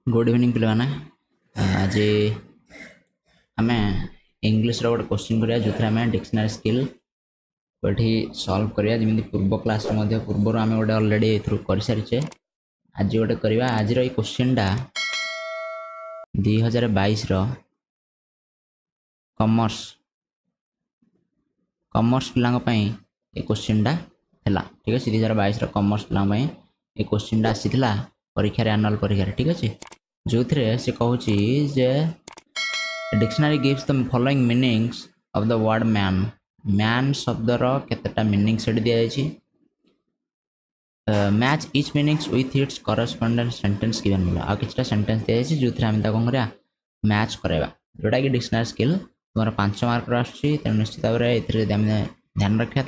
Good evening पे आज आम इंग्लीश गोटे क्वेश्चन करिया जो आम डिक्शनरी स्किल ये सॉल्व करिया जमी पूर्व क्लास पूर्व आम गोटे अलरेडी कर सारी आज गोटे करवा आज क्वेश्चन टा 2022 कॉमर्स कॉमर्स पिलांपाई ये क्वेश्चन टा है ठीक है 2022 कॉमर्स पिलांपाई ये क्वेश्चन टा आसीथिला परीक्षा एनुअल परीक्षा ठीक अच्छे जो थे से कहूँ जे dictionary gives the following meanings of the word man man शब्दर केतेटा मीनिंग से दिखाई match each meanings with its correspondent sentence given मिला आ किछटा सेंटेंस दिखाई जो आम कौन करा मैच करवा जोटा कि डिक्शनरी स्किल तुम 5 मार्क आसूँ तेणु निश्चित भाव में ध्यान रखा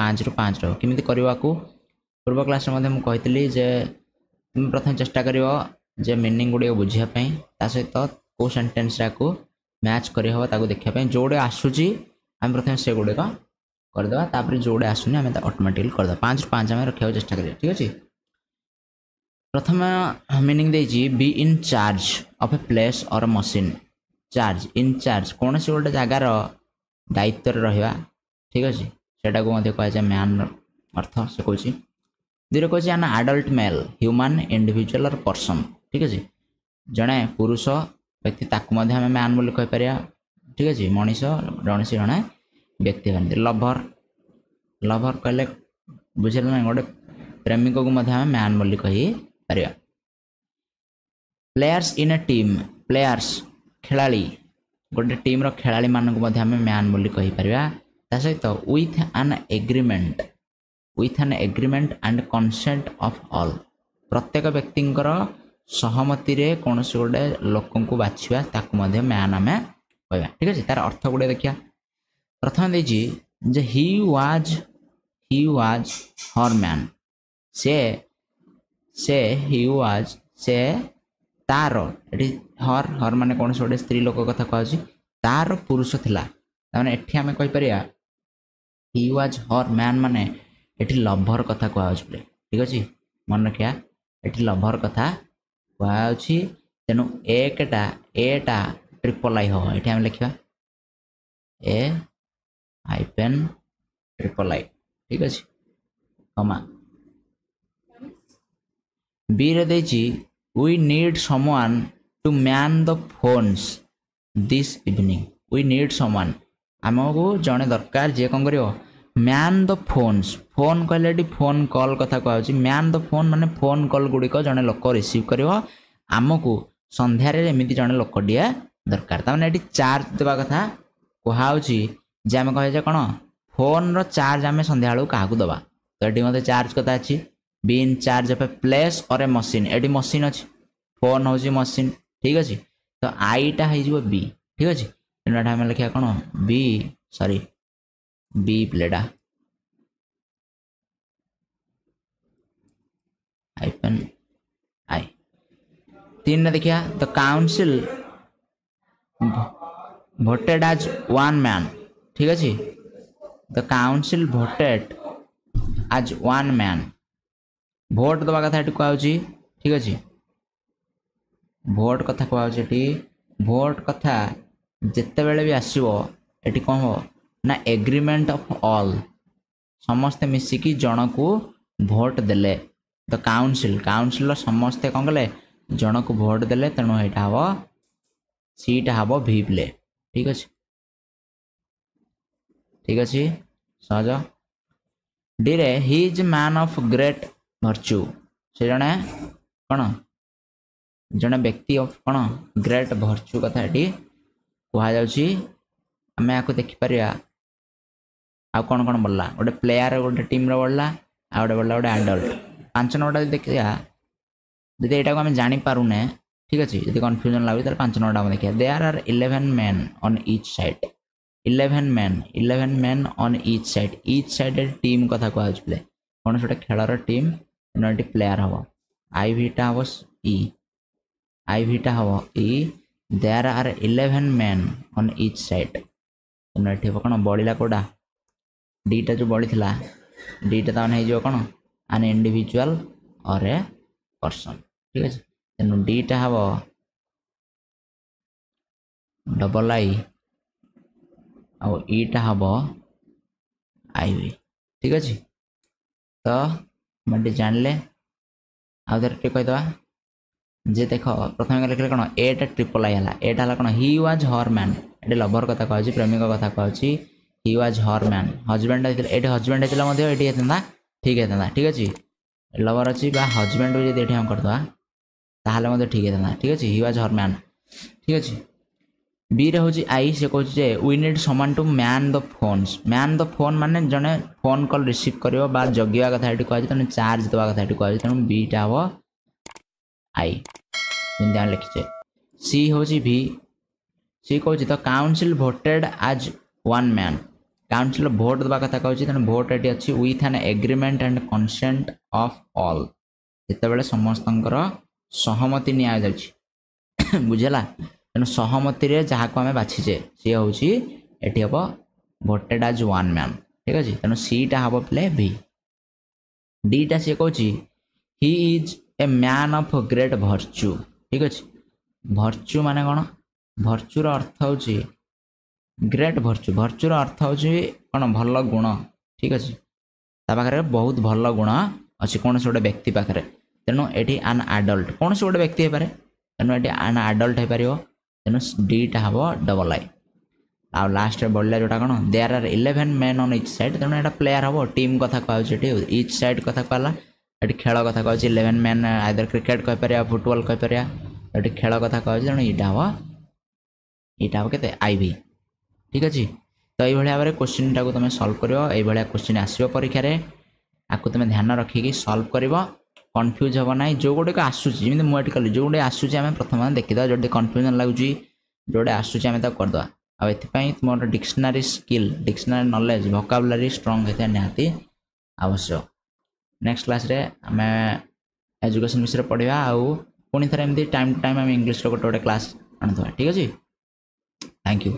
5 रु 5 रमी करने को पूर्व क्लास कही तुम प्रथम चेष्टा कर मीनिंग गुड़ बुझापी सहित कौ सेन्टेन्स को मैच कर देखापी जोड़े आसूँ आम प्रथम से गुड़िक करदे जोड़े आसुनी आम ऑटोमेटिकली करदे 5 रु 5 आम रखा चेष्टा करिए ठीक अच्छे प्रथम मीनिंग देजी be in charge of a place और मशीन चार्ज इन चार्ज कौन से गोटे जगार दायित्व रहा ठीक अच्छे सेटा को कहुए मैन अर्थ से कौन दुई कौन an adult male human individual और पर्सन ठीक अच्छे जड़े पुरुष व्यक्ति ताकू मैन बोली कहीपर ठीक अच्छे मनीष जड़े से जड़े व्यक्ति लभर लभर कहले बुझे ना गोटे प्रेमिक को मैन बोली कहीपर players in a team players खेलाड़ी गोटे टीम खेलाड़ी मानक मैन बोली कहीपर सहित with an agreement and consent of all प्रत्येक व्यक्तिंकर सहमति रे कौन से गोटे लोक को बाछा ताकू मैन आम कह ठीक अच्छे तार अर्थ गुड़े देखिया प्रथम देजी जे ही वाज हर मैन से ही वाज से तार हर हर माने कौन से गोटे स्त्री लोक कथा कहूँ तार पुरुष थिला ताने एठी आमे कहि परिया ही वाज हर मैन माने एठी लभर कथा कहूँ ठीक अच्छे मन रखिया एठी लभर कथा कहूँ तेणु एटा ट्रिपल आई हम ये लिखा ए हाइपेन ट्रिपल आई ठीक अच्छे कमा बी रे देची we need someone to man the phones this evening we need someone आमको जड़े दरकार जी कौन कर मैन द फोन्स फोन कहले फोन कॉल कथा कहूँ मैन द फोन माने फोन कॉल गुड़िक जड़े लोक रिसीव कर आमको संध्यारे एमती जड़े लोकटे दरकार तमाने ये चार्ज देवा कथा कहूँ जे आम कहे कौन फोन चार्ज आम संध्या बेलू क्या दबा तो ये मत चार्ज कथा अच्छी B in charge of a place और ए मशीन ये मशीन अच्छी फोन हूँ मशीन ठीक अच्छे तो आईटा हो बी ठीक अच्छे तेनाली आम लिखा कौन बी सॉरी बी प्लेटा हाइपेन आई 3 देखिया the council voted as one man ठीक अच्छे the council voted as one man vote दवा कथा कहूँ ठीक अच्छे भोट कथा कहूँ भोट कथा जिते बेले भी आसो ये कौन हो ना एग्रीमेंट ऑफ ऑल समस्ते मिसिकी जन को भोट देले द काउंसिल काउंसिल समस्ते कौन कले जन को भोट देले तेणु यहाँ हम सीटा हम भी प्ले ठीक अच्छे सहज डी रे he is man of great virtue से जड़े कौन जड़े व्यक्ति ऑफ कौन ग्रेट भर्च्यू कथा ये कहुँ आम या देखिपर आ कौन कौन बढ़ला गोटे प्लेयर गोटे टीम बढ़ला आ गोटे बढ़ला गोटे एडल्ट 5 नंबर देखिया यदि यहाँ को आम जापारूने ठीक अच्छे यदि कन्फ्यूजन लगे 5 नंबर देखिए there are 11 men on each side 11 men on each side team कथा कहूँ कौन से खेलर टीम ये प्लेयर हम आई भीटा हम ई there are 11 men on each side ये कौन बढ़ला कौटा डीटा जो बढ़ी डीटा तो हो कौन एन इंडिविजुअल और ए पर्सन ठीक है तेणु डीटा हम डबल आई आउ ईटा हम आई भी ठीक अच्छे तो मैं जानले आउ थे कहीदे जे देख प्रथम लिखे कौन एटा ट्रिपल आई है एटा है कौन ही वाज हर मैन ये लवर कथा कहूँ प्रेमिक कथा कहूँ he was her man husband ये हजबैंड होता ये ठीक होता ठीक अच्छे लवर अच्छी हजबैंड भी जब हम करदे ताहले ठीक होता ठीक अच्छे ही वाज हर मैन ठीक अच्छे बी रे हूँ आई से कहूँ we need someone to man the phone माने जड़े फोन कॉल रिसीव कर जगवा कथा ये कहु तेणु चार्ज देवा कथा ये कहु तेणु बीटा हम आई जमी लिखीचे सी हूँ भी सी कहूँ तो काउंसिल भोटेड आज वन मैन काउंसिल भोट देवा कथा कहूँ तेणु भोट ये अच्छी with an agreement and consent of all जिते समस्त सहमति नि बुझेगा तेणु सहमति जहाँ को आम बाछीचे सी हूँ ये हम भोटेड आज वन मैन ठीक अच्छे तेणु सीटा हम प्ले भी डीटा सी कहूँ he is a man of great virtue ठीक अच्छे भर्च्यू माने कौन भर्च्यूर अर्थ हूँ ग्रेट भर्च्यूर अर्थ हूँ कौन भल गुण ठीक अच्छे पाखे बहुत भल गुण अच्छी कौन से गोटे व्यक्ति पाखे तेणु ये आन आडल्ट कौन से गोटे व्यक्ति हो पारे तेणु ये आन आडल्ट हो पार तेणु डीटा हम डबल आई आउ लास्ट बढ़ला जोटा कौन there are 11 men on each side तेणु यहाँ प्लेयर हम टीम कथा कहूँ इच साइड कथा कहला ये खेल कथा कहूँ 11 मेन आइदर क्रिकेट कहीपर फुटबॉल कहीपर ये खेल कथा कहूँ तेणु यहाँ हम के आई भी ठीक अच्छे तो ये भाव में क्वेश्चन टाक तुम सल्व कर क्वेश्चन आसो परीक्षार आपको तुम ध्यान रखिकी सल्व कर कन्फ्यूज हम ना जो गुड़े आसूसी जमी मुझे कल जो गुटे आसूसी आम प्रथम देखीद जो कन्फ्यूजन लगुच जोटे आसूसी आम करदे आपाई तुम dictionary skill dictionary knowledge vocabulary strong होता निहाती आवश्यक नेक्स्ट क्लास रे आम एजुकेशन विषय पढ़ा आउ पुणी थे एमती टाइम टू टाइम आम इंग्लिश गोटे गोटे क्लास आनुवा ठीक अच्छे थैंक यू।